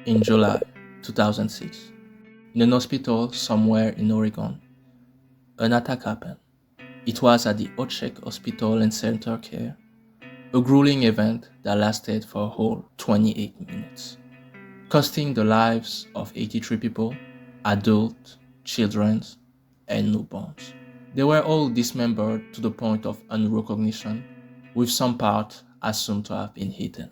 In July 2006, in an hospital somewhere in Oregon, an attack happened. It was at the Ochek Hospital and Center Care, a grueling event that lasted for a whole 28 minutes, costing the lives of 83 people, adults, children, and newborns. They were all dismembered to the point of unrecognition, with some parts assumed to have been hidden.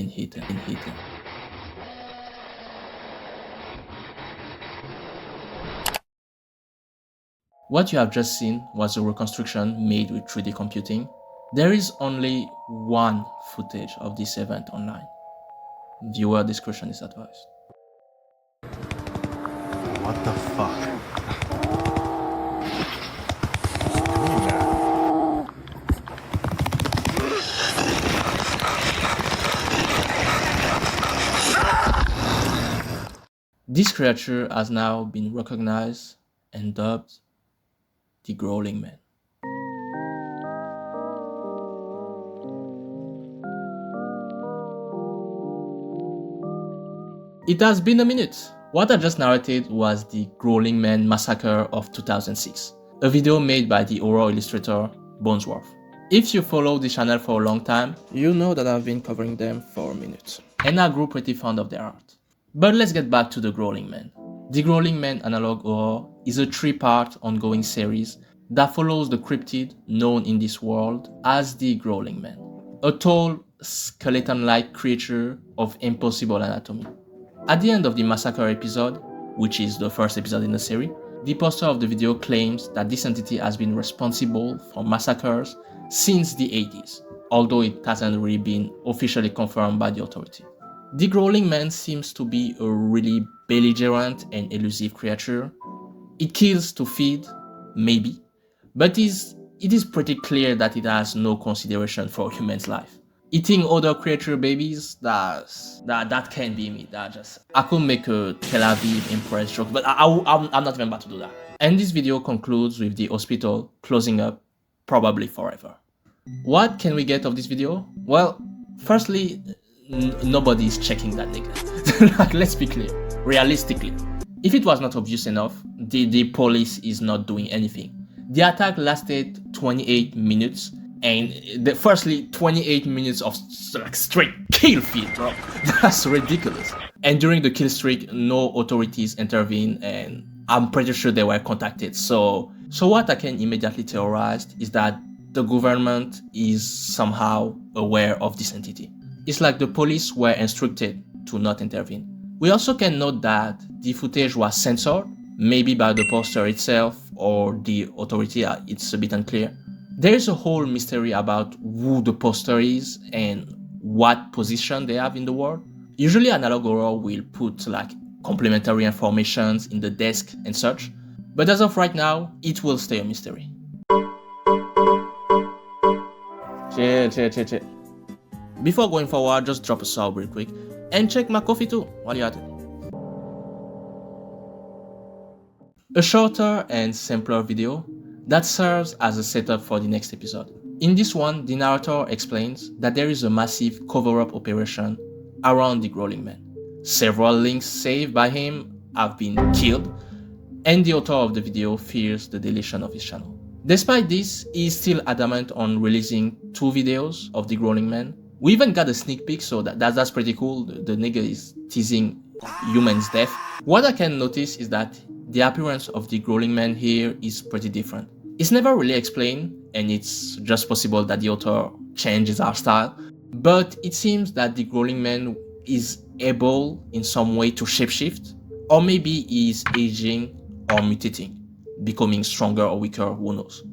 What you have just seen was a reconstruction made with 3D computing. There is only one footage of this event online. Viewer discretion is advised. What the fuck? This creature has now been recognized and dubbed the Growling Man. It has been a minute. What I just narrated was the Growling Man massacre of 2006, a video made by the horror illustrator Bonesworth. If you follow the channel for a long time, you know that I've been covering them for a minute, and I grew pretty fond of their art. But let's get back to the Growling Man. The Growling Man Analog Horror is a 3-part ongoing series that follows the cryptid known in this world as the Growling Man, a tall, skeleton-like creature of impossible anatomy. At the end of the massacre episode, which is the first episode in the series, the poster of the video claims that this entity has been responsible for massacres since the 80s, although it hasn't really been officially confirmed by the authority. The Growling Man seems to be a really belligerent and elusive creature. It kills to feed, maybe, but it is pretty clear that it has no consideration for human's life. Eating other creature babies, that can't be me. I could make a Tel Aviv Impress joke, but I'm not even about to do that. And this video concludes with the hospital closing up, probably forever. What can we get of this video? Well, firstly, nobody is checking that nigga. Let's be clear. Realistically, if it was not obvious enough, the police is not doing anything. The attack lasted 28 minutes, and firstly 28 minutes of like straight kill feed, bro. That's ridiculous. And during the kill streak, no authorities intervened, and I'm pretty sure they were contacted. So what I can immediately theorize is that the government is somehow aware of this entity. It's like the police were instructed to not intervene. We also can note that the footage was censored, maybe by the poster itself or the authority, it's a bit unclear. There is a whole mystery about who the poster is and what position they have in the world. Usually Analog Horror will put like complementary information in the desk and such, but as of right now, it will stay a mystery. Chill. Before going forward, just drop a sub real quick and check my coffee too while you're at it. A shorter and simpler video that serves as a setup for the next episode. In this one, the narrator explains that there is a massive cover-up operation around the Growling Man. Several links saved by him have been killed, and the author of the video fears the deletion of his channel. Despite this, he is still adamant on releasing 2 videos of the Growling Man. We even got a sneak peek, so that's pretty cool. The nigga is teasing humans' death. What I can notice is that the appearance of the Growling Man here is pretty different. It's never really explained, and it's just possible that the author changes our style, but it seems that the Growling Man is able in some way to shapeshift, or maybe he is aging or mutating, becoming stronger or weaker, who knows.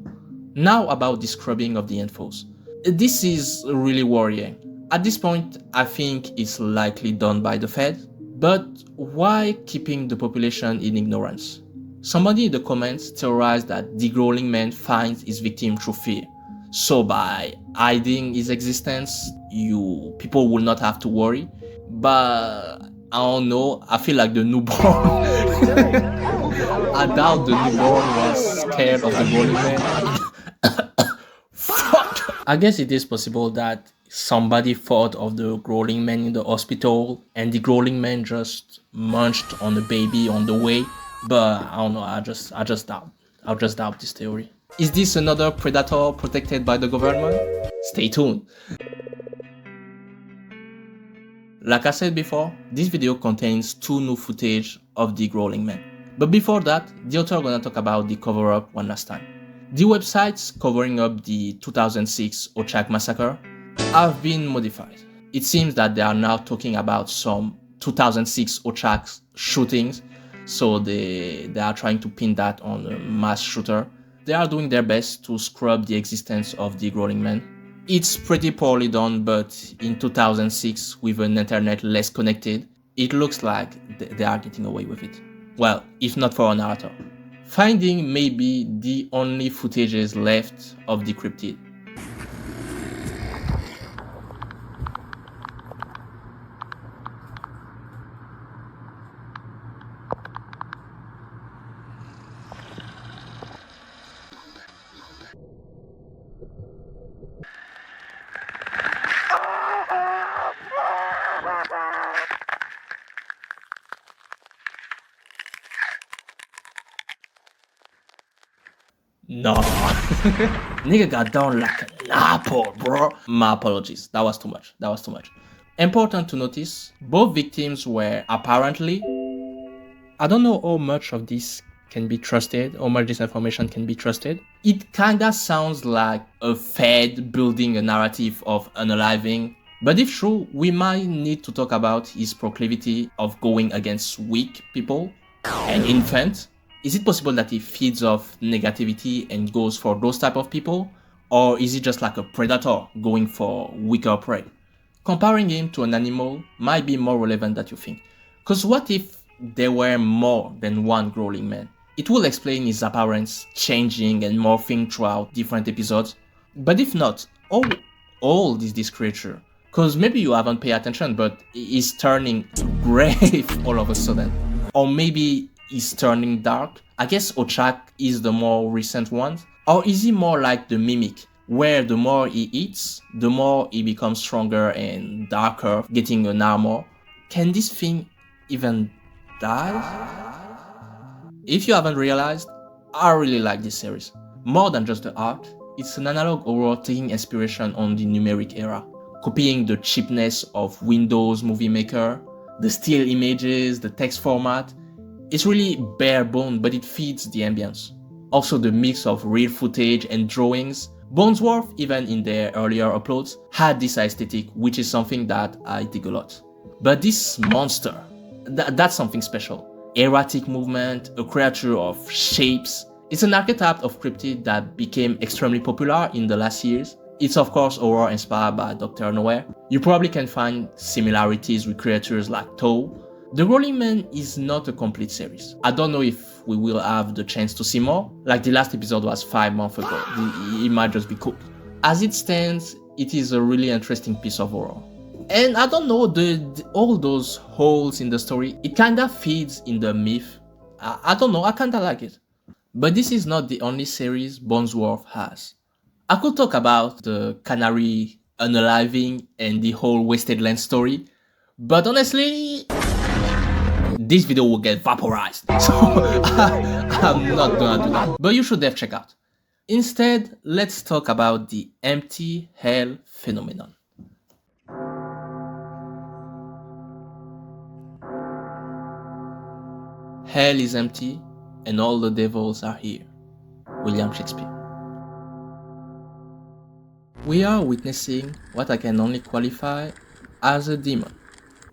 Now about the scrubbing of the infos. This is really worrying. At this point, I think it's likely done by the Fed, but why keeping the population in ignorance? Somebody in the comments theorized that the Growling Man finds his victim through fear. So by hiding his existence, people will not have to worry. But I don't know, I feel like the newborn. I doubt the newborn was scared of the Growling Man. Fuck! I guess it is possible that somebody thought of the growling man in the hospital and the growling man just munched on the baby on the way. But I don't know, I just doubt this theory. Is this another predator protected by the government? Stay tuned. Like I said before, this video contains 2 new footage of the growling man. But before that, the author gonna talk about the cover-up one last time. The websites covering up the 2006 Ochak massacre have been modified. It seems that they are now talking about some 2006 Ochak shootings, so they are trying to pin that on a mass shooter. They are doing their best to scrub the existence of the growling man. It's pretty poorly done, but in 2006, with an internet less connected, it looks like they are getting away with it. Well, if not for a narrator. Finding maybe the only footages left of the cryptid. No. Nigga got down like an apple, bro. My apologies. That was too much. Important to notice, both victims were apparently... I don't know how much of this can be trusted, how much this information can be trusted. It kinda sounds like a Fed building a narrative of unaliving. But if true, we might need to talk about his proclivity of going against weak people and infants. Is it possible that he feeds off negativity and goes for those type of people? Or is he just like a predator going for weaker prey? Comparing him to an animal might be more relevant than you think. Cause what if there were more than one growling man? It will explain his appearance changing and morphing throughout different episodes. But if not, how old is this creature? Cause maybe you haven't paid attention, but he's turning gray all of a sudden. Or maybe is turning dark. I guess Ochak is the more recent one. Or is he more like the mimic, where the more he eats, the more he becomes stronger and darker, getting an armor? Can this thing even die? If you haven't realized, I really like this series. More than just the art, it's an analog horror taking inspiration on the numeric era, copying the cheapness of Windows Movie Maker, the still images, the text format. It's really bare bone, but it feeds the ambience. Also the mix of real footage and drawings. Bonesworth, even in their earlier uploads, had this aesthetic, which is something that I dig a lot. But this monster, that's something special. Erratic movement, a creature of shapes. It's an archetype of cryptid that became extremely popular in the last years. It's of course horror inspired by Dr.Nowhere. You probably can find similarities with creatures like Toe. The Growling Man is not a complete series. I don't know if we will have the chance to see more. Like the last episode was 5 months ago. It might just be cool. As it stands, it is a really interesting piece of horror. And I don't know, all those holes in the story, it kinda feeds in the myth. I don't know, I kinda like it. But this is not the only series Bonesworth has. I could talk about the Canary unaliving and the whole Wasted Land story, but honestly, this video will get vaporized, so I'm not gonna do that, but you should have checked out. Instead, let's talk about the empty hell phenomenon. Hell is empty and all the devils are here. William Shakespeare. We are witnessing what I can only qualify as a demon,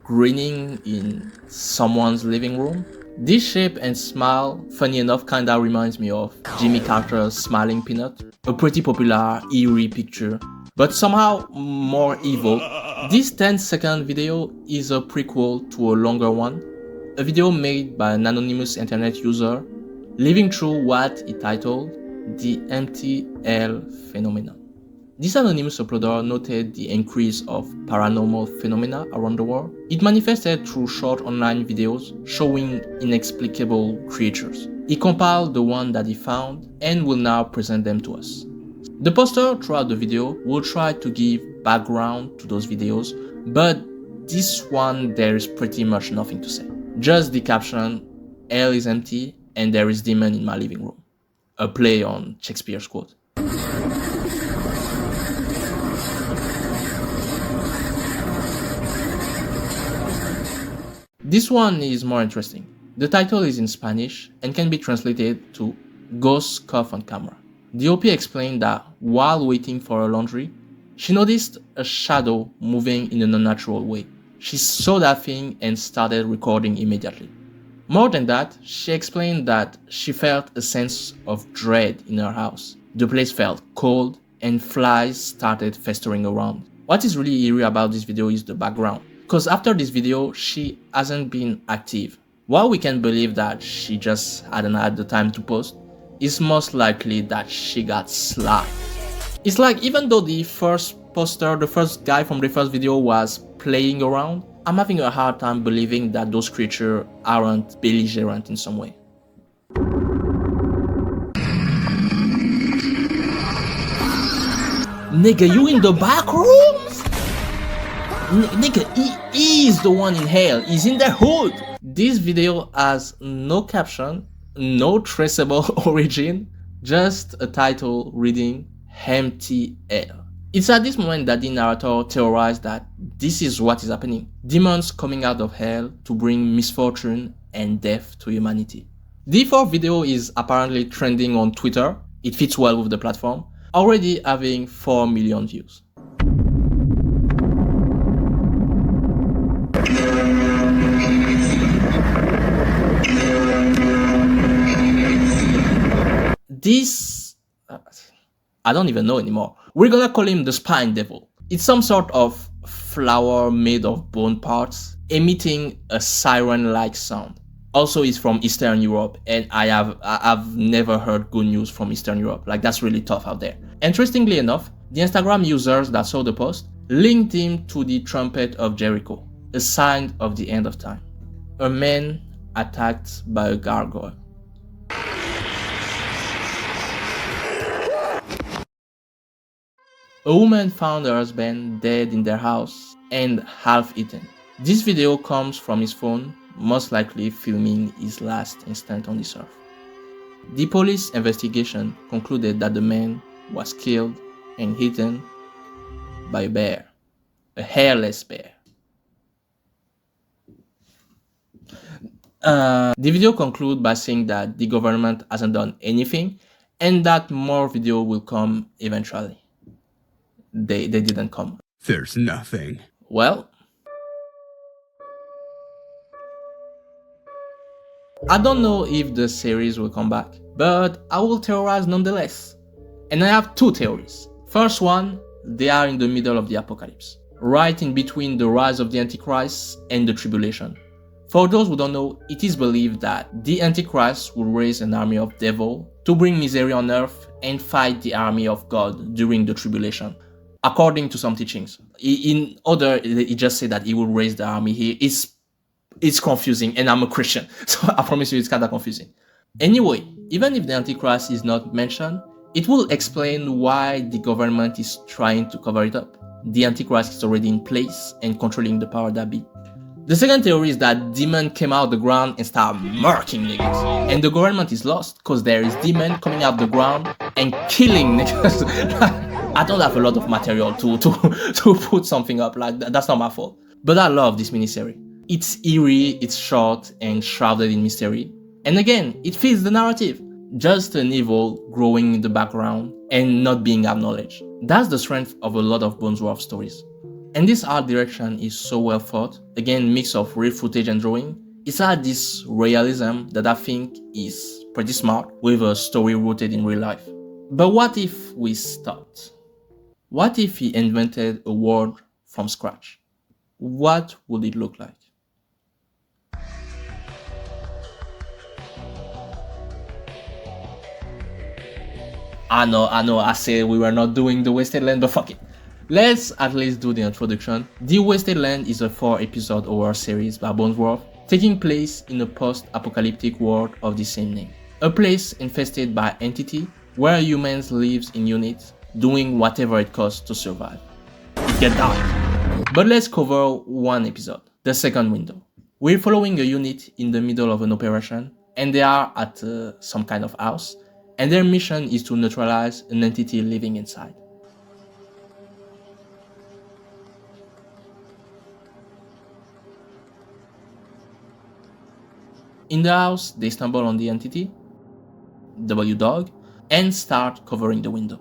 grinning in someone's living room. This shape and smile, funny enough, kinda reminds me of Jimmy Carter's Smiling Peanut, a pretty popular eerie picture, but somehow more evil. This 10-second video is a prequel to a longer one, a video made by an anonymous internet user, living through what he titled The Empty Hell Phenomenon. This anonymous uploader noted the increase of paranormal phenomena around the world. It manifested through short online videos showing inexplicable creatures. He compiled the one that he found and will now present them to us. The poster throughout the video will try to give background to those videos, but this one there is pretty much nothing to say. Just the caption, "Hell is empty and there is demon in my living room." A play on Shakespeare's quote. This one is more interesting. The title is in Spanish and can be translated to "Ghost Cough on Camera." The OP explained that while waiting for her laundry, she noticed a shadow moving in an unnatural way. She saw that thing and started recording immediately. More than that, she explained that she felt a sense of dread in her house. The place felt cold and flies started festering around. What is really eerie about this video is the background, because after this video, she hasn't been active. While we can believe that she just hadn't had the time to post, it's most likely that she got slapped. It's like even though the first poster, the first guy from the first video was playing around, I'm having a hard time believing that those creatures aren't belligerent in some way. Nigga, you in the back rooms? Nigga, he is the one in hell. He's in the hood. This video has no caption, no traceable origin, just a title reading "Empty Hell." It's at this moment that the narrator theorized that this is what is happening. Demons coming out of hell to bring misfortune and death to humanity. The fourth video is apparently trending on Twitter. It fits well with the platform, already having 4 million views. This, I don't even know anymore. We're gonna call him the Spine Devil. It's some sort of flower made of bone parts, emitting a siren-like sound. Also, it's from Eastern Europe, and I've never heard good news from Eastern Europe. Like, that's really tough out there. Interestingly enough, the Instagram users that saw the post linked him to the Trumpet of Jericho, a sign of the end of time. A man attacked by a gargoyle. A woman found her husband dead in their house and half eaten. This video comes from his phone, most likely filming his last instant on this earth. The police investigation concluded that the man was killed and eaten by a bear, a hairless bear. The video concludes by saying that the government hasn't done anything and that more video will come eventually. They didn't come. There's nothing. Well, I don't know if the series will come back, but I will theorize nonetheless. And I have two theories. First one, they are in the middle of the apocalypse, right in between the rise of the Antichrist and the tribulation. For those who don't know, it is believed that the Antichrist will raise an army of devil to bring misery on earth and fight the army of God during the tribulation. According to some teachings. In other, he just said that he will raise the army here. It's confusing, and I'm a Christian, so I promise you it's kind of confusing. Anyway, even if the Antichrist is not mentioned, it will explain why the government is trying to cover it up. The Antichrist is already in place and controlling the power that be. The second theory is that demon came out of the ground and started murking niggas. And the government is lost because there is demon coming out of the ground and killing niggas. I don't have a lot of material to put something up, like that's not my fault. But I love this miniseries. It's eerie, it's short and shrouded in mystery. And again, it fits the narrative. Just an evil growing in the background and not being acknowledged. That's the strength of a lot of Bonesworth stories. And this art direction is so well thought. Again, mix of real footage and drawing. It's had this realism that I think is pretty smart with a story rooted in real life. But what if we stopped? What if he invented a world from scratch? What would it look like? I know, I said we were not doing the Wasted Land, but fuck it. Let's at least do the introduction. The Wasted Land is a 4-episode horror series by Bonesworth, taking place in a post-apocalyptic world of the same name. A place infested by entity where humans live in units doing whatever it costs to survive. It gets dark. But let's cover one episode, the second window. We're following a unit in the middle of an operation, and they are at some kind of house, and their mission is to neutralize an entity living inside. In the house, they stumble on the entity, W-Dog, and start covering the window.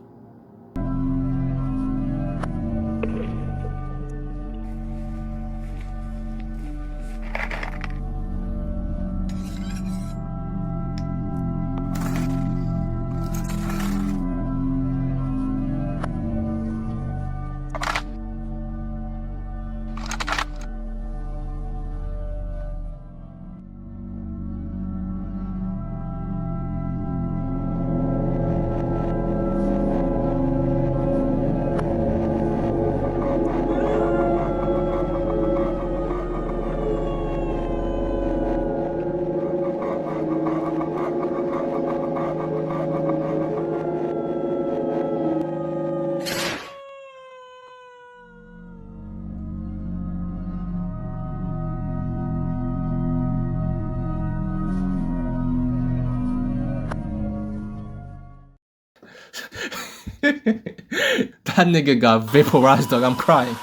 That nigga got vaporized, dog. I'm crying.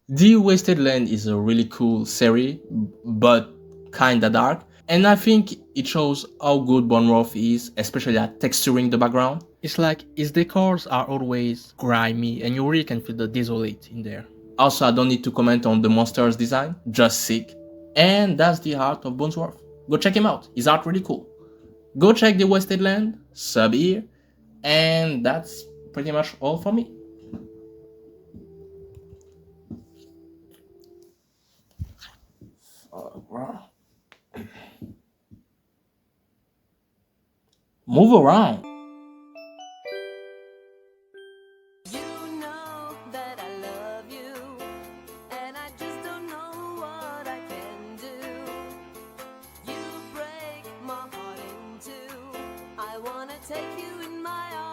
The Wasted Land is a really cool series, but kinda dark. And I think it shows how good Bonesworth is, especially at texturing the background. It's like its decors are always grimy and you really can feel the desolate in there. Also, I don't need to comment on the monster's design, just sick. And that's the art of Bonesworth. Go check him out, his art really cool. Go check the Wasted Land, sub here, and that's pretty much all for me. Move around. You know that I love you, and I just don't know what I can do. You break my heart in two. I wanna take you in my arms.